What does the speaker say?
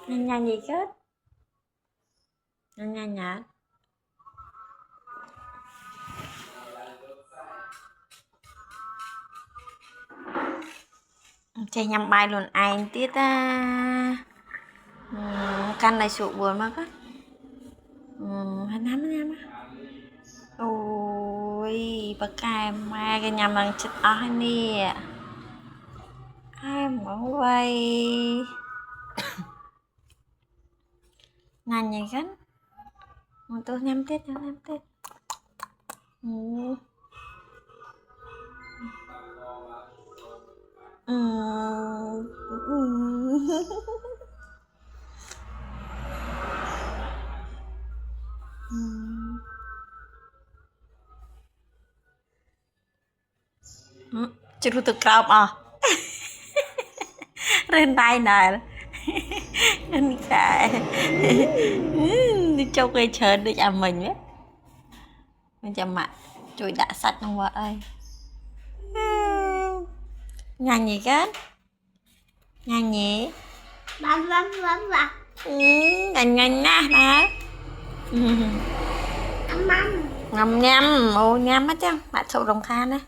Nhanh gì kết. Nhanh nhạt. Chơi nhầm bài luôn anh tiết à. Căn này sụp buồn mà các. Hắn hắm ôi bà cài mà cái nhầm bằng chất ó nè. Ai mong vậy. Nhanh nhỉ kan? Untuk nhắm tết. Chứ tôi cọp à. Lên tay nè. Anh khải. Đi châu cây trời để chạm mình á. Mình chạm mặt. Trời đã sạch không vợ ơi. Nhanh gì kết. Nhanh nhỉ. Vâng. Nhanh nè. Mắm. Ngầm nhâm. Ồ nhâm hết chứ. Bạn sâu đồng khan á.